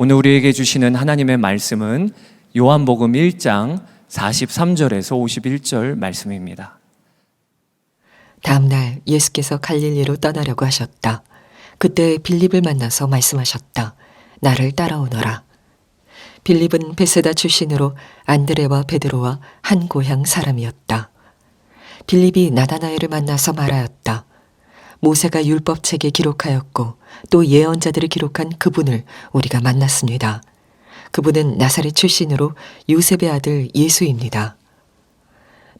오늘 우리에게 주시는 하나님의 말씀은 요한복음 1장 43절에서 51절 말씀입니다. 다음 날 예수께서 갈릴리로 떠나려고 하셨다. 그때 빌립을 만나서 말씀하셨다. 나를 따라오너라. 빌립은 베세다 출신으로 안드레와 베드로와 한 고향 사람이었다. 빌립이 나다나엘을 만나서 말하였다. 모세가 율법책에 기록하였고 또 예언자들이 기록한 그분을 우리가 만났습니다. 그분은 나사렛 출신으로 요셉의 아들 예수입니다.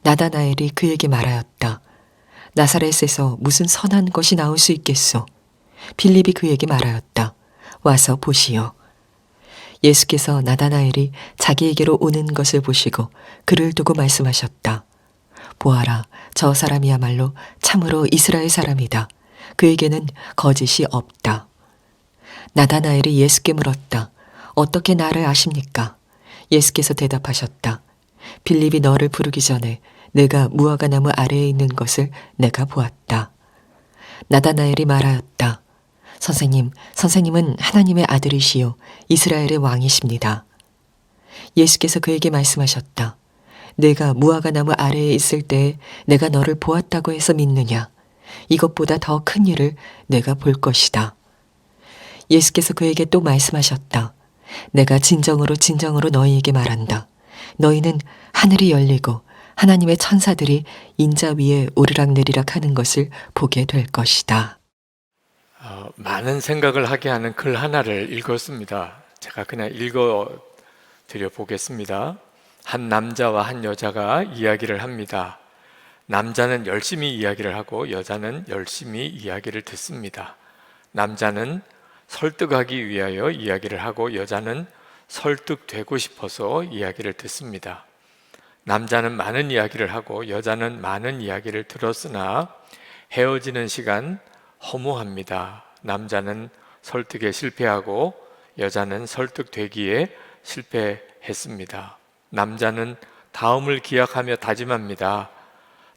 나다나엘이 그에게 말하였다. 나사렛에서 무슨 선한 것이 나올 수 있겠소? 빌립이 그에게 말하였다. 와서 보시오. 예수께서 나다나엘이 자기에게로 오는 것을 보시고 그를 두고 말씀하셨다. 보아라, 저 사람이야말로 참으로 이스라엘 사람이다. 그에게는 거짓이 없다. 나다나엘이 예수께 물었다. 어떻게 나를 아십니까? 예수께서 대답하셨다. 빌립이 너를 부르기 전에 내가 무화과나무 아래에 있는 것을 내가 보았다. 나다나엘이 말하였다. 선생님은 하나님의 아들이시요 이스라엘의 왕이십니다. 예수께서 그에게 말씀하셨다. 내가 무화과나무 아래에 있을 때에 내가 너를 보았다고 해서 믿느냐? 이것보다 더 큰 일을 내가 볼 것이다. 예수께서 그에게 또 말씀하셨다. 내가 진정으로 너희에게 말한다. 너희는 하늘이 열리고 하나님의 천사들이 인자 위에 오르락내리락 하는 것을 보게 될 것이다. 많은 생각을 하게 하는 글 하나를 읽었습니다. 제가 그냥 읽어 드려 보겠습니다. 한 남자와 한 여자가 이야기를 합니다. 남자는 열심히 이야기를 하고 여자는 열심히 이야기를 듣습니다. 남자는 설득하기 위하여 이야기를 하고 여자는 설득되고 싶어서 이야기를 듣습니다. 남자는 많은 이야기를 하고 여자는 많은 이야기를 들었으나 헤어지는 시간 허무합니다. 남자는 설득에 실패하고 여자는 설득되기에 실패했습니다. 남자는 다음을 기약하며 다짐합니다.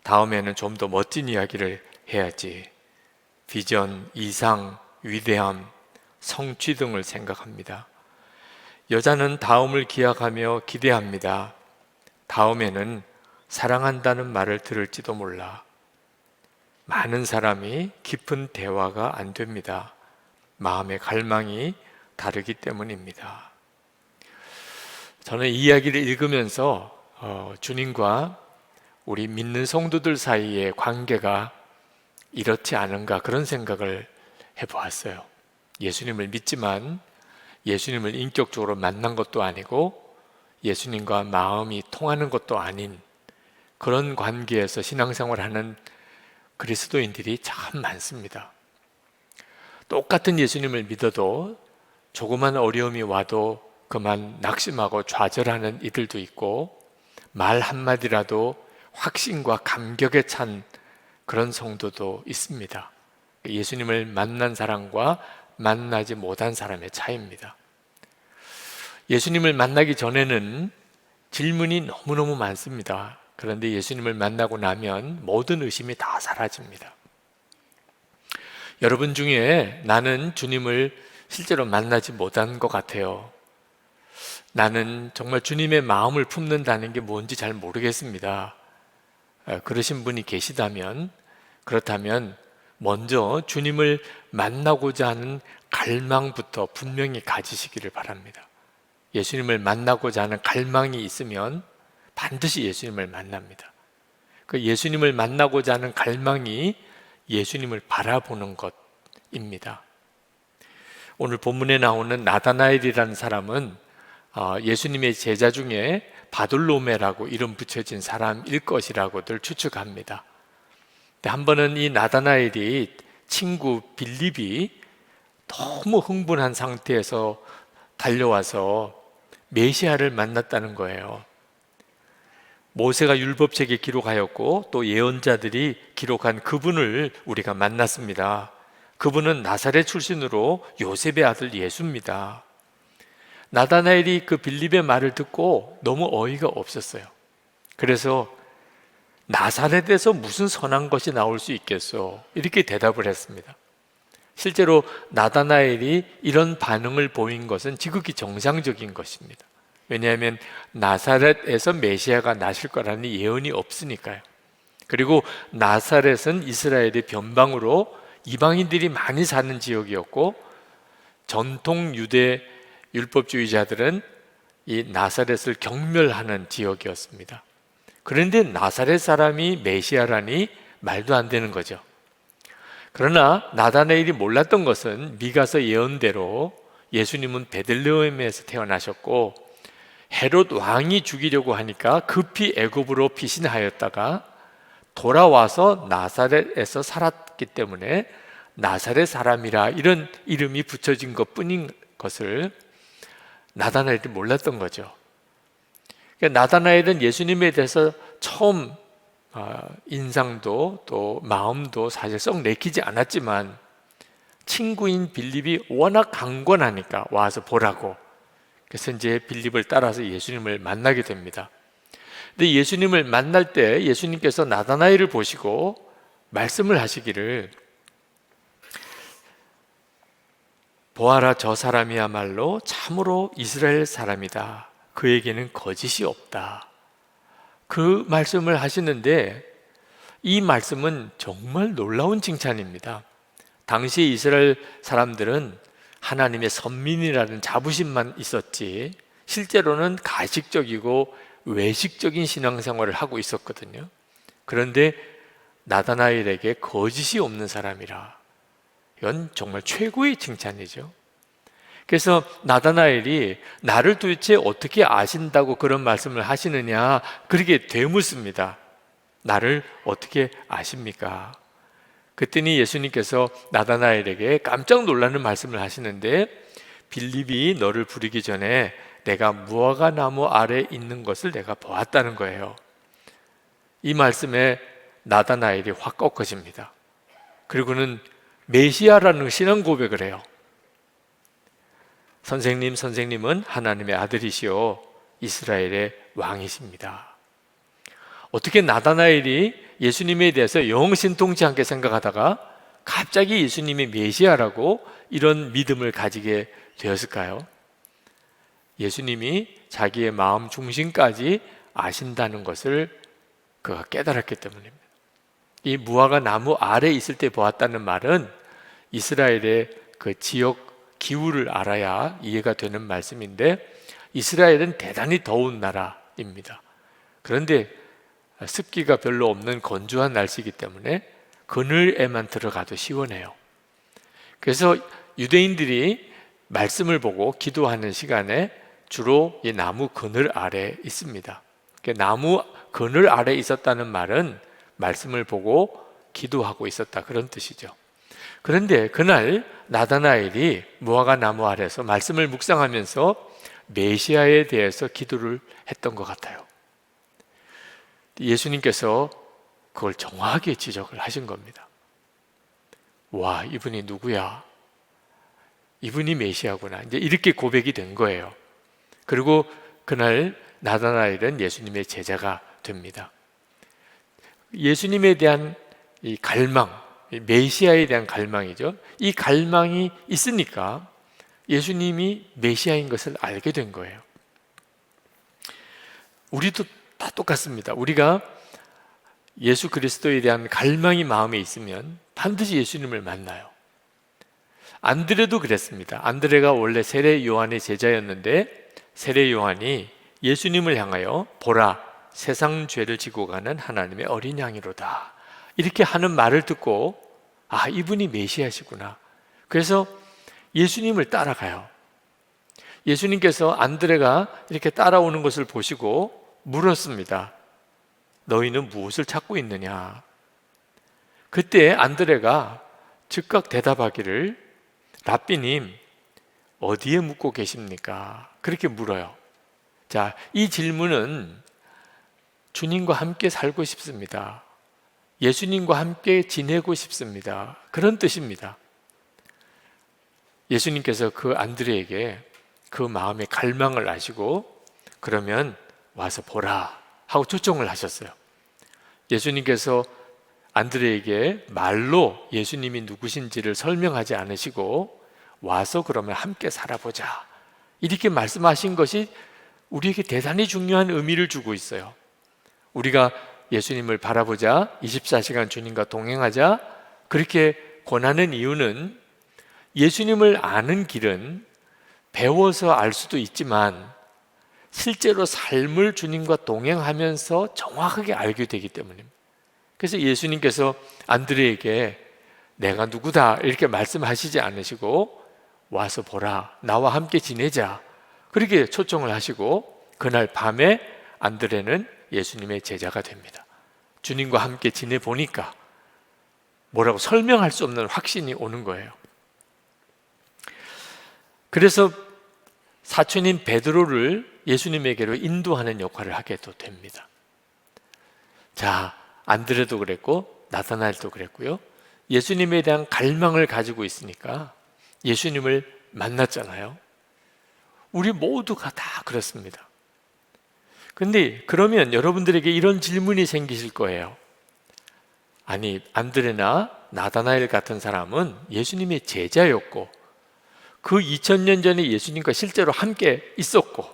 다음에는 좀 더 멋진 이야기를 해야지. 비전, 이상, 위대함, 성취 등을 생각합니다. 여자는 다음을 기약하며 기대합니다. 다음에는 사랑한다는 말을 들을지도 몰라. 많은 사람이 깊은 대화가 안 됩니다. 마음의 갈망이 다르기 때문입니다. 저는 이 이야기를 읽으면서 주님과 우리 믿는 성도들 사이의 관계가 이렇지 않은가 그런 생각을 해보았어요. 예수님을 믿지만 예수님을 인격적으로 만난 것도 아니고 예수님과 마음이 통하는 것도 아닌 그런 관계에서 신앙생활하는 그리스도인들이 참 많습니다. 똑같은 예수님을 믿어도 조그만 어려움이 와도 그만 낙심하고 좌절하는 이들도 있고 말 한마디라도 확신과 감격에 찬 그런 성도도 있습니다. 예수님을 만난 사람과 만나지 못한 사람의 차이입니다. 예수님을 만나기 전에는 질문이 너무너무 많습니다. 그런데 예수님을 만나고 나면 모든 의심이 다 사라집니다. 여러분 중에 나는 주님을 실제로 만나지 못한 것 같아요. 나는 정말 주님의 마음을 품는다는 게 뭔지 잘 모르겠습니다. 그러신 분이 계시다면, 그렇다면 먼저 주님을 만나고자 하는 갈망부터 분명히 가지시기를 바랍니다. 예수님을 만나고자 하는 갈망이 있으면 반드시 예수님을 만납니다. 그 예수님을 만나고자 하는 갈망이 예수님을 바라보는 것입니다. 오늘 본문에 나오는 나다나엘이라는 사람은 예수님의 제자 중에 바돌로메라고 이름 붙여진 사람일 것이라고들 추측합니다. 한 번은 이 나다나엘이 친구 빌립이 너무 흥분한 상태에서 달려와서 메시아를 만났다는 거예요. 모세가 율법책에 기록하였고 또 예언자들이 기록한 그분을 우리가 만났습니다. 그분은 나사렛 출신으로 요셉의 아들 예수입니다. 나다나엘이 그 빌립의 말을 듣고 너무 어이가 없었어요. 그래서 나사렛에서 무슨 선한 것이 나올 수 있겠소? 이렇게 대답을 했습니다. 실제로 나다나엘이 이런 반응을 보인 것은 지극히 정상적인 것입니다. 왜냐하면 나사렛에서 메시아가 나실 거라는 예언이 없으니까요. 그리고 나사렛은 이스라엘의 변방으로 이방인들이 많이 사는 지역이었고, 전통 유대 율법주의자들은 이 나사렛을 경멸하는 지역이었습니다. 그런데 나사렛 사람이 메시아라니 말도 안 되는 거죠. 그러나 나다나엘이 몰랐던 것은 미가서 예언대로 예수님은 베들레헴에서 태어나셨고, 헤롯 왕이 죽이려고 하니까 급히 애굽으로 피신하였다가 돌아와서 나사렛에서 살았기 때문에 나사렛 사람이라 이런 이름이 붙여진 것뿐인 것을 나다나엘이 몰랐던 거죠. 그러니까 나다나엘은 예수님에 대해서 처음 인상도 또 마음도 사실 썩 내키지 않았지만, 친구인 빌립이 워낙 강권하니까 와서 보라고, 그래서 이제 빌립을 따라서 예수님을 만나게 됩니다. 근데 예수님을 만날 때 예수님께서 나다나엘을 보시고 말씀을 하시기를, 보아라, 저 사람이야말로 참으로 이스라엘 사람이다. 그에게는 거짓이 없다. 그 말씀을 하시는데, 이 말씀은 정말 놀라운 칭찬입니다. 당시 이스라엘 사람들은 하나님의 선민이라는 자부심만 있었지 실제로는 가식적이고 외식적인 신앙생활을 하고 있었거든요. 그런데 나다나엘에게 거짓이 없는 사람이라, 이건 정말 최고의 칭찬이죠. 그래서 나다나엘이 나를 도대체 어떻게 아신다고 그런 말씀을 하시느냐, 그렇게 되묻습니다. 나를 어떻게 아십니까? 그랬더니 예수님께서 나다나엘에게 깜짝 놀라는 말씀을 하시는데, 빌립이 너를 부르기 전에 내가 무화과 나무 아래 있는 것을 내가 보았다는 거예요. 이 말씀에 나다나엘이 확 꺾어집니다. 그리고는 메시아라는 신앙 고백을 해요. 선생님은 하나님의 아들이시오 이스라엘의 왕이십니다. 어떻게 나다나엘이 예수님에 대해서 영 신통치 않게 생각하다가 갑자기 예수님이 메시아라고 이런 믿음을 가지게 되었을까요? 예수님이 자기의 마음 중심까지 아신다는 것을 그가 깨달았기 때문입니다. 이 무화과 나무 아래 있을 때 보았다는 말은 이스라엘의 그 지역 기후를 알아야 이해가 되는 말씀인데, 이스라엘은 대단히 더운 나라입니다. 그런데 습기가 별로 없는 건조한 날씨이기 때문에 그늘에만 들어가도 시원해요. 그래서 유대인들이 말씀을 보고 기도하는 시간에 주로 이 나무 그늘 아래 있습니다. 나무 그늘 아래 있었다는 말은 말씀을 보고 기도하고 있었다, 그런 뜻이죠. 그런데 그날 나다나엘이 무화과 나무 아래서 말씀을 묵상하면서 메시아에 대해서 기도를 했던 것 같아요. 예수님께서 그걸 정확하게 지적을 하신 겁니다. 와, 이분이 누구야? 이분이 메시아구나. 이제 이렇게 고백이 된 거예요. 그리고 그날 나다나엘은 예수님의 제자가 됩니다. 예수님에 대한 이 갈망, 메시아에 대한 갈망이죠. 이 갈망이 있으니까 예수님이 메시아인 것을 알게 된 거예요. 우리도 다 똑같습니다. 우리가 예수 그리스도에 대한 갈망이 마음에 있으면 반드시 예수님을 만나요. 안드레도 그랬습니다. 안드레가 원래 세례 요한의 제자였는데, 세례 요한이 예수님을 향하여 보라, 세상 죄를 지고 가는 하나님의 어린 양이로다, 이렇게 하는 말을 듣고, 아, 이분이 메시아시구나. 그래서 예수님을 따라가요. 예수님께서 안드레가 이렇게 따라오는 것을 보시고 물었습니다. 너희는 무엇을 찾고 있느냐? 그때 안드레가 즉각 대답하기를, 랍비님, 어디에 묵고 계십니까? 그렇게 물어요. 자, 이 질문은 주님과 함께 살고 싶습니다, 예수님과 함께 지내고 싶습니다, 그런 뜻입니다. 예수님께서 그 안드레에게 그 마음의 갈망을 아시고, 그러면 와서 보라 하고 초청을 하셨어요. 예수님께서 안드레에게 말로 예수님이 누구신지를 설명하지 않으시고 와서 그러면 함께 살아보자 이렇게 말씀하신 것이 우리에게 대단히 중요한 의미를 주고 있어요. 우리가 예수님을 바라보자, 24시간 주님과 동행하자 그렇게 권하는 이유는 예수님을 아는 길은 배워서 알 수도 있지만 실제로 삶을 주님과 동행하면서 정확하게 알게 되기 때문입니다. 그래서 예수님께서 안드레에게 내가 누구다 이렇게 말씀하시지 않으시고 와서 보라, 나와 함께 지내자 그렇게 초청을 하시고 그날 밤에 안드레는 예수님의 제자가 됩니다. 주님과 함께 지내보니까 뭐라고 설명할 수 없는 확신이 오는 거예요. 그래서 사촌인 베드로를 예수님에게로 인도하는 역할을 하게도 됩니다. 자, 안드레도 그랬고 나타나엘도 그랬고요. 예수님에 대한 갈망을 가지고 있으니까 예수님을 만났잖아요. 우리 모두가 다 그렇습니다. 근데 그러면 여러분들에게 이런 질문이 생기실 거예요. 아니, 안드레나 나다나엘 같은 사람은 예수님의 제자였고 그 2000년 전에 예수님과 실제로 함께 있었고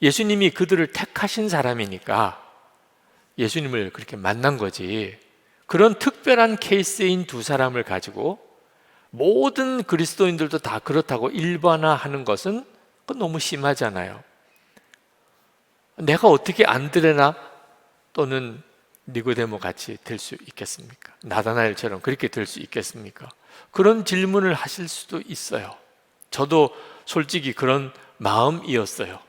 예수님이 그들을 택하신 사람이니까 예수님을 그렇게 만난 거지, 그런 특별한 케이스인 두 사람을 가지고 모든 그리스도인들도 다 그렇다고 일반화하는 것은 너무 심하잖아요. 내가 어떻게 안드레나 또는 니고데모 같이 될 수 있겠습니까? 나다나엘처럼 그렇게 될 수 있겠습니까? 그런 질문을 하실 수도 있어요. 저도 솔직히 그런 마음이었어요.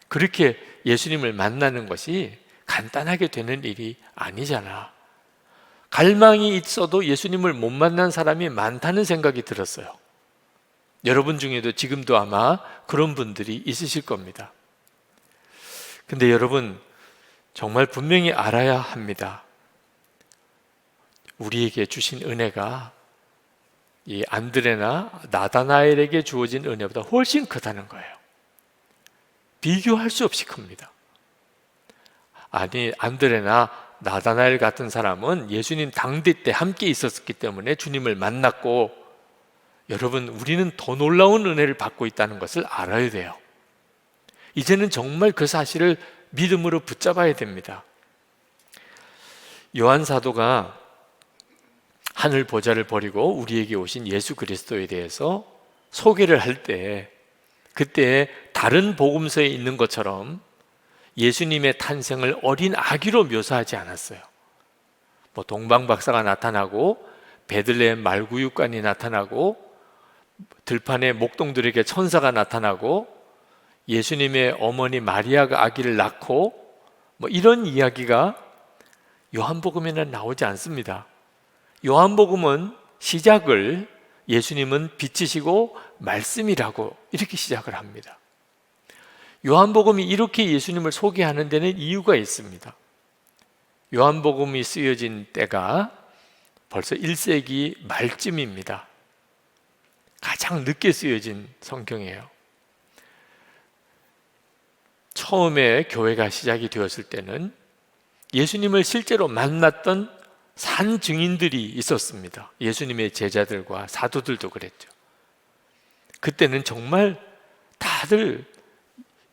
그렇게 예수님을 만나는 것이 간단하게 되는 일이 아니잖아. 갈망이 있어도 예수님을 못 만난 사람이 많다는 생각이 들었어요. 여러분 중에도 지금도 아마 그런 분들이 있으실 겁니다. 근데 여러분, 정말 분명히 알아야 합니다. 우리에게 주신 은혜가 이 안드레나 나다나엘에게 주어진 은혜보다 훨씬 크다는 거예요. 비교할 수 없이 큽니다. 아니, 안드레나 나다나엘 같은 사람은 예수님 당대 때 함께 있었기 때문에 주님을 만났고, 여러분, 우리는 더 놀라운 은혜를 받고 있다는 것을 알아야 돼요. 이제는 정말 그 사실을 믿음으로 붙잡아야 됩니다. 요한 사도가 하늘 보좌를 버리고 우리에게 오신 예수 그리스도에 대해서 소개를 할 때, 그때 다른 복음서에 있는 것처럼 예수님의 탄생을 어린 아기로 묘사하지 않았어요. 동방박사가 나타나고 베들레헴 말구육관이 나타나고 들판에 목동들에게 천사가 나타나고 예수님의 어머니 마리아가 아기를 낳고 이런 이야기가 요한복음에는 나오지 않습니다. 요한복음은 시작을 예수님은 빛이시고 말씀이라고 이렇게 시작을 합니다. 요한복음이 이렇게 예수님을 소개하는 데는 이유가 있습니다. 요한복음이 쓰여진 때가 벌써 1세기 말쯤입니다. 가장 늦게 쓰여진 성경이에요. 처음에 교회가 시작이 되었을 때는 예수님을 실제로 만났던 산 증인들이 있었습니다. 예수님의 제자들과 사도들도 그랬죠. 그때는 정말 다들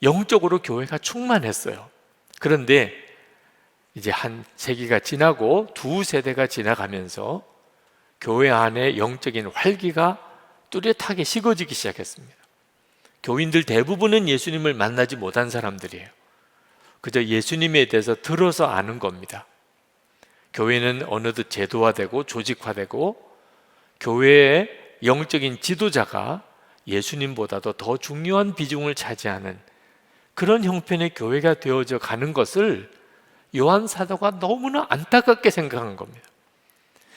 영적으로 교회가 충만했어요. 그런데 이제 한 세기가 지나고 두 세대가 지나가면서 교회 안에 영적인 활기가 뚜렷하게 식어지기 시작했습니다. 교인들 대부분은 예수님을 만나지 못한 사람들이에요. 그저 예수님에 대해서 들어서 아는 겁니다. 교회는 어느덧 제도화되고 조직화되고 교회의 영적인 지도자가 예수님보다도 더 중요한 비중을 차지하는 그런 형편의 교회가 되어져 가는 것을 요한 사도가 너무나 안타깝게 생각한 겁니다.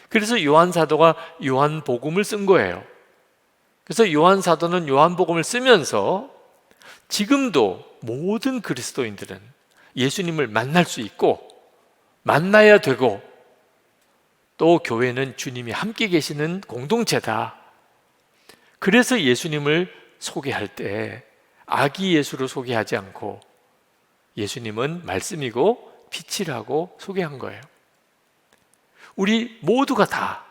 그래서 요한 사도가 요한복음을 쓴 거예요. 그래서 요한 사도는 요한복음을 쓰면서 지금도 모든 그리스도인들은 예수님을 만날 수 있고 만나야 되고, 또 교회는 주님이 함께 계시는 공동체다. 그래서 예수님을 소개할 때 아기 예수로 소개하지 않고 예수님은 말씀이고 빛이라고 소개한 거예요. 우리 모두가 다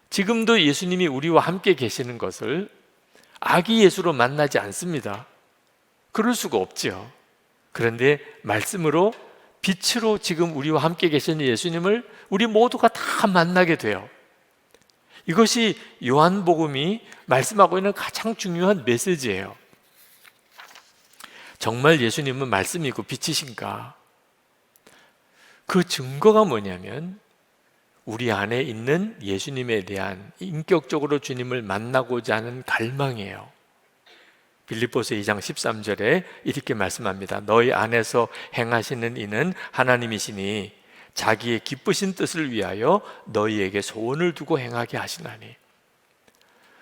지금도 예수님이 우리와 함께 계시는 것을 아기 예수로 만나지 않습니다. 그럴 수가 없죠. 그런데 말씀으로 빛으로 지금 우리와 함께 계시는 예수님을 우리 모두가 다 만나게 돼요. 이것이 요한복음이 말씀하고 있는 가장 중요한 메시지예요. 정말 예수님은 말씀이고 빛이신가? 그 증거가 뭐냐면 우리 안에 있는 예수님에 대한 인격적으로 주님을 만나고자 하는 갈망이에요. 빌립보서 2장 13절에 이렇게 말씀합니다. 너희 안에서 행하시는 이는 하나님이시니 자기의 기쁘신 뜻을 위하여 너희에게 소원을 두고 행하게 하시나니.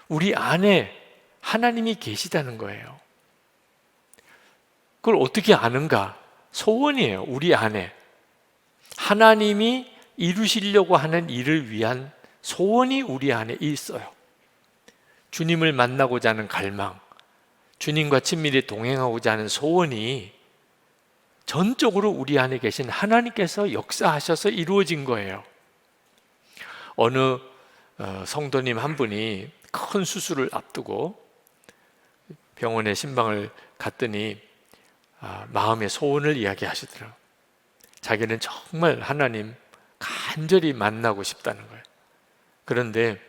우리 안에 하나님이 계시다는 거예요. 그걸 어떻게 아는가? 소원이에요. 우리 안에 하나님이 이루시려고 하는 일을 위한 소원이 우리 안에 있어요. 주님을 만나고자 하는 갈망, 주님과 친밀히 동행하고자 하는 소원이 전적으로 우리 안에 계신 하나님께서 역사하셔서 이루어진 거예요. 어느 성도님 한 분이 큰 수술을 앞두고 병원에 신방을 갔더니 마음의 소원을 이야기하시더라고요. 자기는 정말 하나님 간절히 만나고 싶다는 거예요. 그런데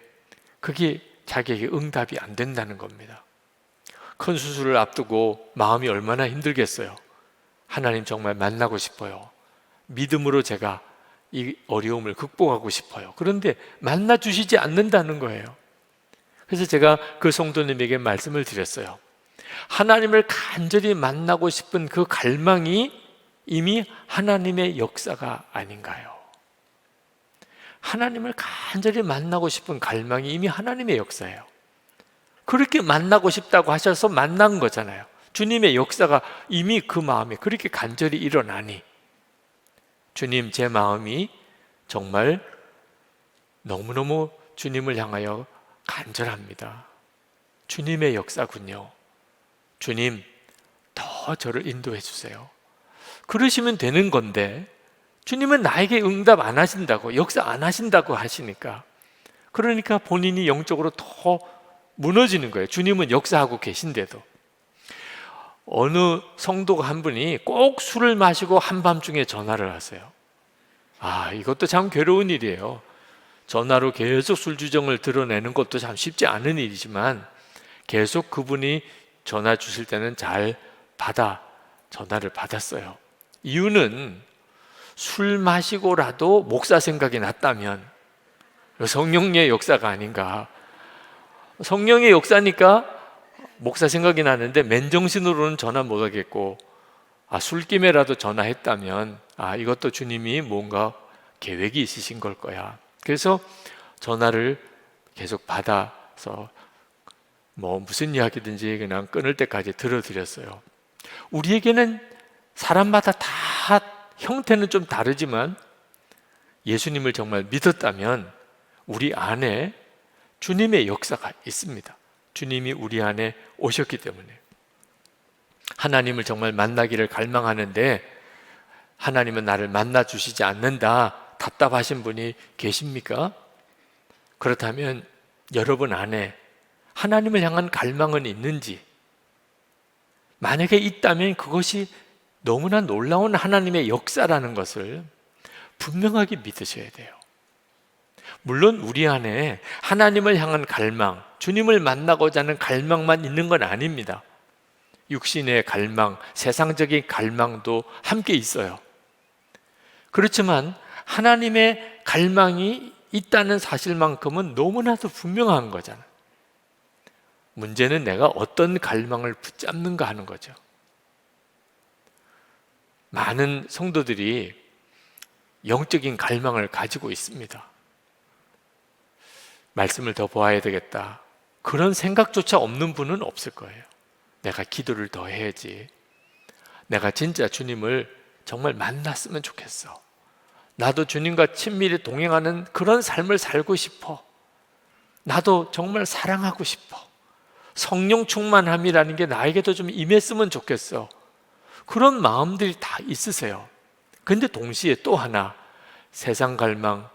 그게 자기에게 응답이 안 된다는 겁니다. 큰 수술을 앞두고 마음이 얼마나 힘들겠어요. 하나님 정말 만나고 싶어요. 믿음으로 제가 이 어려움을 극복하고 싶어요. 그런데 만나 주시지 않는다는 거예요. 그래서 제가 그 성도님에게 말씀을 드렸어요. 하나님을 간절히 만나고 싶은 그 갈망이 이미 하나님의 역사가 아닌가요? 하나님을 간절히 만나고 싶은 갈망이 이미 하나님의 역사예요. 그렇게 만나고 싶다고 하셔서 만난 거잖아요. 주님의 역사가 이미 그 마음에 그렇게 간절히 일어나니 주님, 제 마음이 정말 너무너무 주님을 향하여 간절합니다. 주님의 역사군요. 주님, 더 저를 인도해 주세요. 그러시면 되는 건데 주님은 나에게 응답 안 하신다고, 역사 안 하신다고 하시니까, 그러니까 본인이 영적으로 더 무너지는 거예요. 주님은 역사하고 계신데도. 어느 성도가 한 분이 꼭 술을 마시고 한밤중에 전화를 하세요. 이것도 참 괴로운 일이에요. 전화로 계속 술주정을 드러내는 것도 참 쉽지 않은 일이지만 계속 그분이 전화 주실 때는 잘 전화를 받았어요. 이유는 술 마시고라도 목사 생각이 났다면 성령의 역사가 아닌가. 성령의 역사니까 목사 생각이 나는데 맨정신으로는 전화 못 하겠고, 술김에라도 전화했다면 이것도 주님이 뭔가 계획이 있으신 걸 거야. 그래서 전화를 계속 받아서 무슨 이야기든지 그냥 끊을 때까지 들어드렸어요. 우리에게는 사람마다 다 형태는 좀 다르지만 예수님을 정말 믿었다면 우리 안에 주님의 역사가 있습니다. 주님이 우리 안에 오셨기 때문에. 하나님을 정말 만나기를 갈망하는데 하나님은 나를 만나 주시지 않는다, 답답하신 분이 계십니까? 그렇다면 여러분 안에 하나님을 향한 갈망은 있는지, 만약에 있다면 그것이 너무나 놀라운 하나님의 역사라는 것을 분명하게 믿으셔야 돼요. 물론 우리 안에 하나님을 향한 갈망, 주님을 만나고자 하는 갈망만 있는 건 아닙니다. 육신의 갈망, 세상적인 갈망도 함께 있어요. 그렇지만 하나님의 갈망이 있다는 사실만큼은 너무나도 분명한 거잖아요. 문제는 내가 어떤 갈망을 붙잡는가 하는 거죠. 많은 성도들이 영적인 갈망을 가지고 있습니다. 말씀을 더 보아야 되겠다, 그런 생각조차 없는 분은 없을 거예요. 내가 기도를 더 해야지. 내가 진짜 주님을 정말 만났으면 좋겠어. 나도 주님과 친밀히 동행하는 그런 삶을 살고 싶어. 나도 정말 사랑하고 싶어. 성령 충만함이라는 게 나에게도 좀 임했으면 좋겠어. 그런 마음들이 다 있으세요. 근데 동시에 또 하나, 세상 갈망,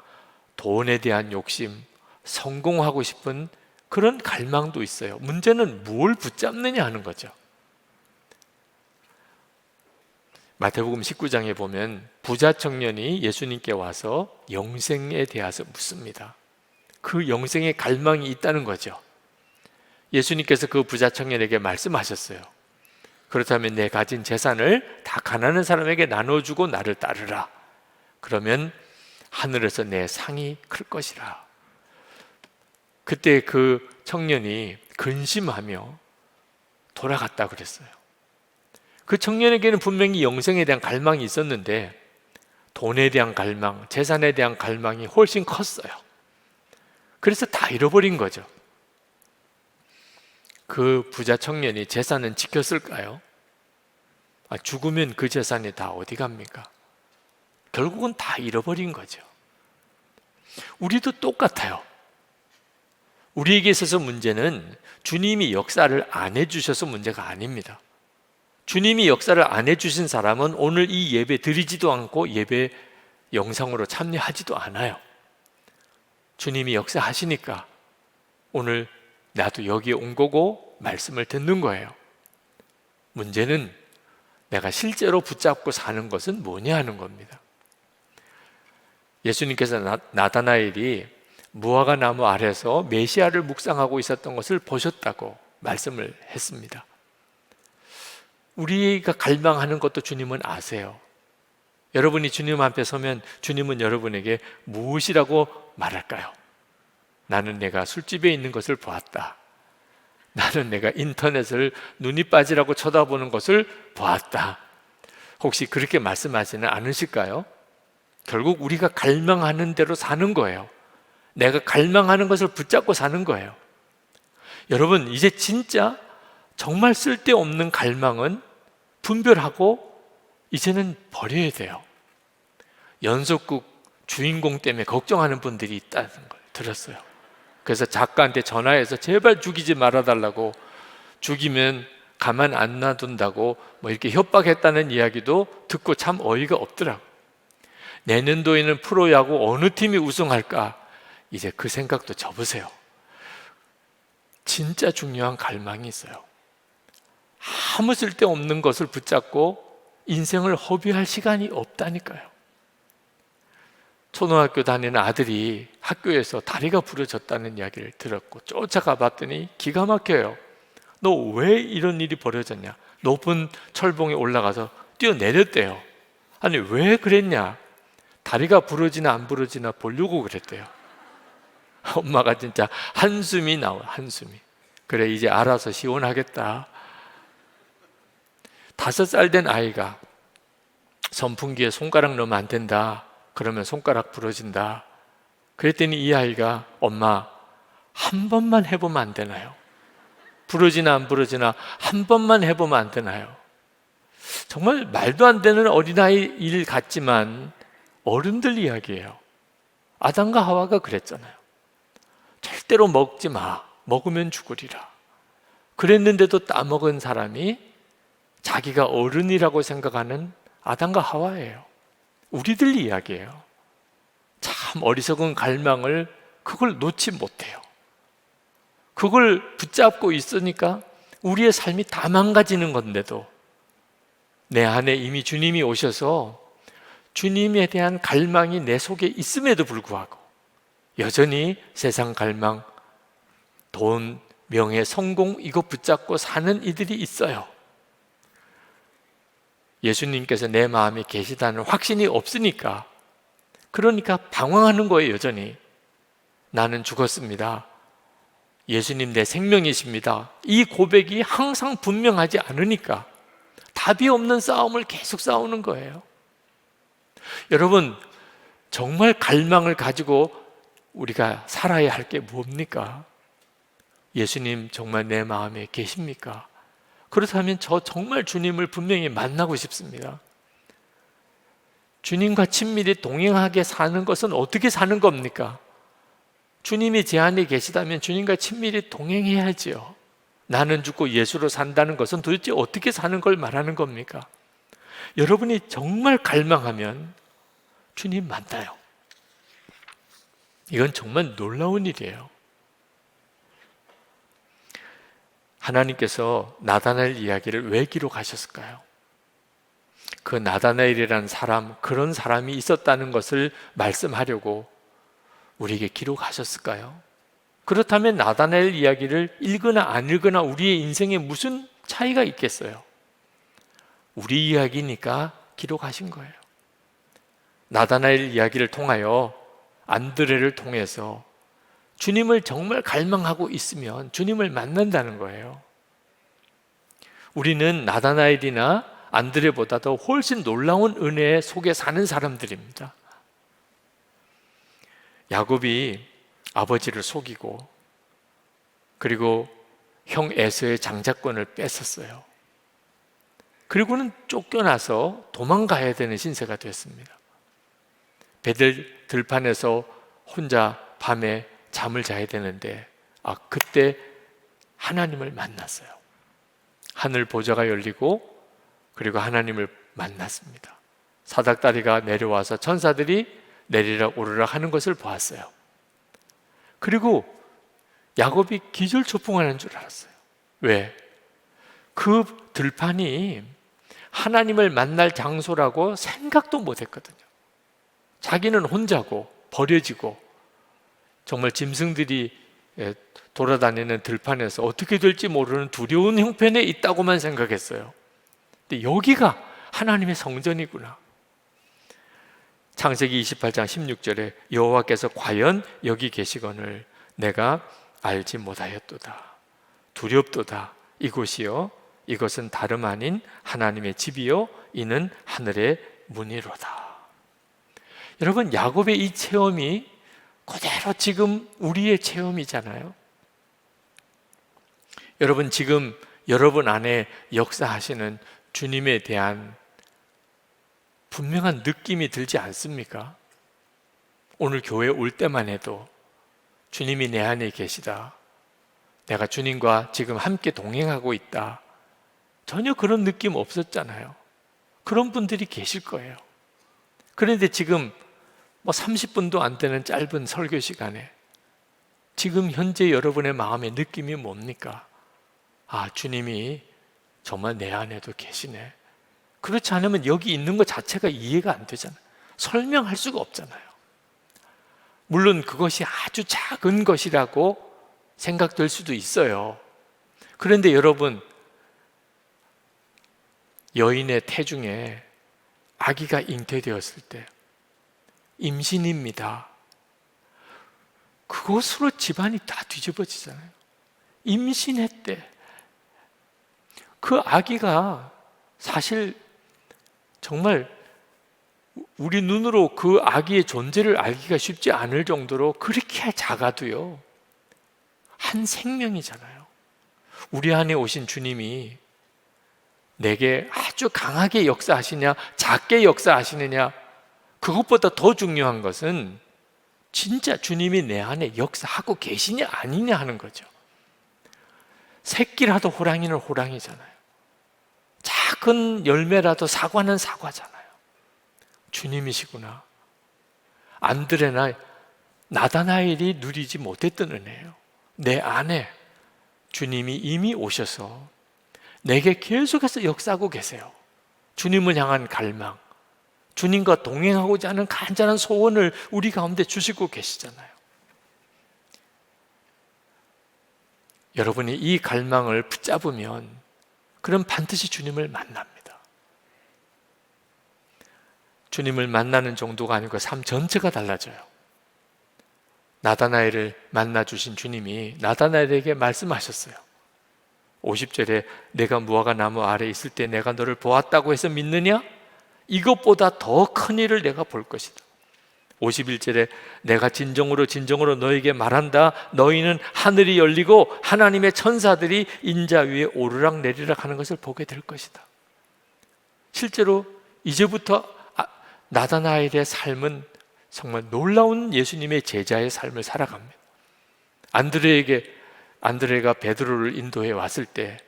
돈에 대한 욕심, 성공하고 싶은 그런 갈망도 있어요. 문제는 뭘 붙잡느냐 하는 거죠. 마태복음 19장에 보면 부자 청년이 예수님께 와서 영생에 대해서 묻습니다. 그 영생의 갈망이 있다는 거죠. 예수님께서 그 부자 청년에게 말씀하셨어요. 그렇다면 내 가진 재산을 다 가난한 사람에게 나눠주고 나를 따르라. 그러면 하늘에서 내 상이 클 것이라. 그때 그 청년이 근심하며 돌아갔다 그랬어요. 그 청년에게는 분명히 영생에 대한 갈망이 있었는데 돈에 대한 갈망, 재산에 대한 갈망이 훨씬 컸어요. 그래서 다 잃어버린 거죠. 그 부자 청년이 재산은 지켰을까요? 죽으면 그 재산이 다 어디 갑니까? 결국은 다 잃어버린 거죠. 우리도 똑같아요. 우리에게 있어서 문제는 주님이 역사를 안 해주셔서 문제가 아닙니다. 주님이 역사를 안 해주신 사람은 오늘 이 예배 드리지도 않고 예배 영상으로 참여하지도 않아요. 주님이 역사하시니까 오늘 나도 여기에 온 거고 말씀을 듣는 거예요. 문제는 내가 실제로 붙잡고 사는 것은 뭐냐 하는 겁니다. 예수님께서 나다나엘이 무화과 나무 아래서 메시아를 묵상하고 있었던 것을 보셨다고 말씀을 했습니다. 우리가 갈망하는 것도 주님은 아세요. 여러분이 주님 앞에 서면 주님은 여러분에게 무엇이라고 말할까요? 나는 내가 술집에 있는 것을 보았다. 나는 내가 인터넷을 눈이 빠지라고 쳐다보는 것을 보았다. 혹시 그렇게 말씀하지는 않으실까요? 결국 우리가 갈망하는 대로 사는 거예요. 내가 갈망하는 것을 붙잡고 사는 거예요. 여러분, 이제 진짜 정말 쓸데없는 갈망은 분별하고 이제는 버려야 돼요. 연속극 주인공 때문에 걱정하는 분들이 있다는 걸 들었어요. 그래서 작가한테 전화해서 제발 죽이지 말아달라고, 죽이면 가만 안 놔둔다고 뭐 이렇게 협박했다는 이야기도 듣고 참 어이가 없더라고요. 내년도에는 프로야구 어느 팀이 우승할까? 이제 그 생각도 접으세요. 진짜 중요한 갈망이 있어요. 아무 쓸데없는 것을 붙잡고 인생을 허비할 시간이 없다니까요. 초등학교 다니는 아들이 학교에서 다리가 부러졌다는 이야기를 들었고 쫓아가 봤더니 기가 막혀요. 너 왜 이런 일이 벌어졌냐? 높은 철봉에 올라가서 뛰어내렸대요. 아니 왜 그랬냐? 다리가 부러지나 안 부러지나 보려고 그랬대요. 엄마가 진짜 한숨이 나와, 한숨이. 그래 이제 알아서 시원하겠다. 5살 된 아이가 선풍기에 손가락 넣으면 안 된다. 그러면 손가락 부러진다. 그랬더니 이 아이가 엄마 한 번만 해보면 안 되나요? 부러지나 안 부러지나 한 번만 해보면 안 되나요? 정말 말도 안 되는 어린아이 일 같지만 어른들 이야기예요. 아담과 하와가 그랬잖아요. 절대로 먹지 마. 먹으면 죽으리라. 그랬는데도 따먹은 사람이 자기가 어른이라고 생각하는 아담과 하와예요. 우리들 이야기예요. 참 어리석은 갈망을 그걸 놓지 못해요. 그걸 붙잡고 있으니까 우리의 삶이 다 망가지는 건데도 내 안에 이미 주님이 오셔서 주님에 대한 갈망이 내 속에 있음에도 불구하고 여전히 세상 갈망, 돈, 명예, 성공 이거 붙잡고 사는 이들이 있어요. 예수님께서 내 마음에 계시다는 확신이 없으니까, 그러니까 방황하는 거예요. 여전히 나는 죽었습니다. 예수님 내 생명이십니다. 이 고백이 항상 분명하지 않으니까 답이 없는 싸움을 계속 싸우는 거예요. 여러분, 정말 갈망을 가지고 우리가 살아야 할 게 뭡니까? 예수님 정말 내 마음에 계십니까? 그렇다면 저 정말 주님을 분명히 만나고 싶습니다. 주님과 친밀히 동행하게 사는 것은 어떻게 사는 겁니까? 주님이 제 안에 계시다면 주님과 친밀히 동행해야지요. 나는 죽고 예수로 산다는 것은 도대체 어떻게 사는 걸 말하는 겁니까? 여러분이 정말 갈망하면 주님 만나요. 이건 정말 놀라운 일이에요. 하나님께서 나다나엘 이야기를 왜 기록하셨을까요? 그 나다나엘이라는 사람, 그런 사람이 있었다는 것을 말씀하려고 우리에게 기록하셨을까요? 그렇다면 나다나엘 이야기를 읽거나 안 읽거나 우리의 인생에 무슨 차이가 있겠어요? 우리 이야기니까 기록하신 거예요. 나다나엘 이야기를 통하여 안드레를 통해서 주님을 정말 갈망하고 있으면 주님을 만난다는 거예요. 우리는 나다나엘이나 안드레보다도 훨씬 놀라운 은혜 속에 사는 사람들입니다. 야곱이 아버지를 속이고 그리고 형 에서의 장자권을 뺏었어요. 그리고는 쫓겨나서 도망가야 되는 신세가 됐습니다. 베델 들판에서 혼자 밤에 잠을 자야 되는데 그때 하나님을 만났어요. 하늘 보좌가 열리고 그리고 하나님을 만났습니다. 사닥다리가 내려와서 천사들이 내리락 오르락 하는 것을 보았어요. 그리고 야곱이 기절초풍하는 줄 알았어요. 왜? 그 들판이 하나님을 만날 장소라고 생각도 못했거든요. 자기는 혼자고 버려지고 정말 짐승들이 돌아다니는 들판에서 어떻게 될지 모르는 두려운 형편에 있다고만 생각했어요. 근데 여기가 하나님의 성전이구나. 창세기 28장 16절에 여호와께서 과연 여기 계시거늘 내가 알지 못하였도다. 두렵도다. 이곳이요 이것은 다름 아닌 하나님의 집이요 이는 하늘의 문이로다. 여러분, 야곱의 이 체험이 그대로 지금 우리의 체험이잖아요. 여러분, 지금 여러분 안에 역사하시는 주님에 대한 분명한 느낌이 들지 않습니까? 오늘 교회 올 때만 해도 주님이 내 안에 계시다. 내가 주님과 지금 함께 동행하고 있다. 전혀 그런 느낌 없었잖아요. 그런 분들이 계실 거예요. 그런데 지금 30분도 안 되는 짧은 설교 시간에 지금 현재 여러분의 마음의 느낌이 뭡니까? 주님이 정말 내 안에도 계시네. 그렇지 않으면 여기 있는 것 자체가 이해가 안 되잖아요. 설명할 수가 없잖아요. 물론 그것이 아주 작은 것이라고 생각될 수도 있어요. 그런데 여러분, 여인의 태중에 아기가 잉태되었을 때 임신입니다. 그것으로 집안이 다 뒤집어지잖아요. 임신했대. 그 아기가 사실 정말 우리 눈으로 그 아기의 존재를 알기가 쉽지 않을 정도로 그렇게 작아도요, 한 생명이잖아요. 우리 안에 오신 주님이 내게 아주 강하게 역사하시냐, 작게 역사하시느냐, 그것보다 더 중요한 것은 진짜 주님이 내 안에 역사하고 계시냐 아니냐 하는 거죠. 새끼라도 호랑이는 호랑이잖아요. 작은 열매라도 사과는 사과잖아요. 주님이시구나. 안드레나 나다나엘이 누리지 못했던 은혜예요. 내 안에 주님이 이미 오셔서 내게 계속해서 역사하고 계세요. 주님을 향한 갈망, 주님과 동행하고자 하는 간절한 소원을 우리 가운데 주시고 계시잖아요. 여러분이 이 갈망을 붙잡으면 그럼 반드시 주님을 만납니다. 주님을 만나는 정도가 아니고 삶 전체가 달라져요. 나다나엘을 만나주신 주님이 나다나엘에게 말씀하셨어요. 50절에 내가 무화과 나무 아래 있을 때 내가 너를 보았다고 해서 믿느냐? 이것보다 더 큰 일을 내가 볼 것이다. 51절에 내가 진정으로 너에게 말한다. 너희는 하늘이 열리고 하나님의 천사들이 인자 위에 오르락 내리락 하는 것을 보게 될 것이다. 실제로 이제부터 나다나엘의 삶은 정말 놀라운 예수님의 제자의 삶을 살아갑니다. 안드레가 베드로를 인도해 왔을 때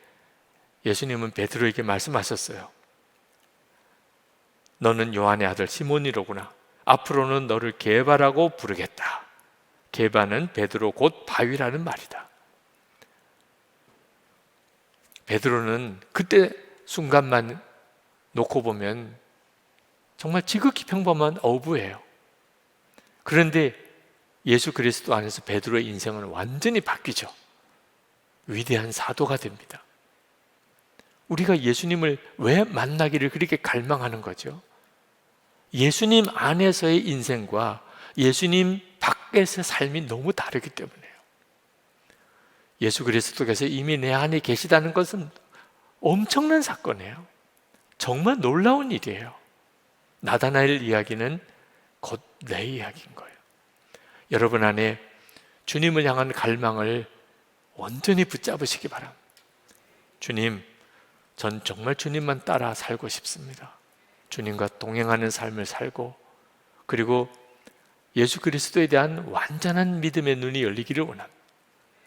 예수님은 베드로에게 말씀하셨어요. 너는 요한의 아들 시몬이로구나. 앞으로는 너를 게바라고 부르겠다. 게바는 베드로 곧 바위라는 말이다. 베드로는 그때 순간만 놓고 보면 정말 지극히 평범한 어부예요. 그런데 예수 그리스도 안에서 베드로의 인생은 완전히 바뀌죠. 위대한 사도가 됩니다. 우리가 예수님을 왜 만나기를 그렇게 갈망하는 거죠? 예수님 안에서의 인생과 예수님 밖에서의 삶이 너무 다르기 때문에요. 예수 그리스도께서 이미 내 안에 계시다는 것은 엄청난 사건이에요. 정말 놀라운 일이에요. 나다나엘 이야기는 곧 내 이야기인 거예요. 여러분 안에 주님을 향한 갈망을 온전히 붙잡으시기 바랍니다. 주님, 전 정말 주님만 따라 살고 싶습니다. 주님과 동행하는 삶을 살고, 그리고 예수 그리스도에 대한 완전한 믿음의 눈이 열리기를 원합니다.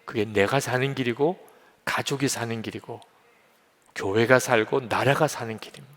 그게 내가 사는 길이고, 가족이 사는 길이고, 교회가 살고 나라가 사는 길입니다.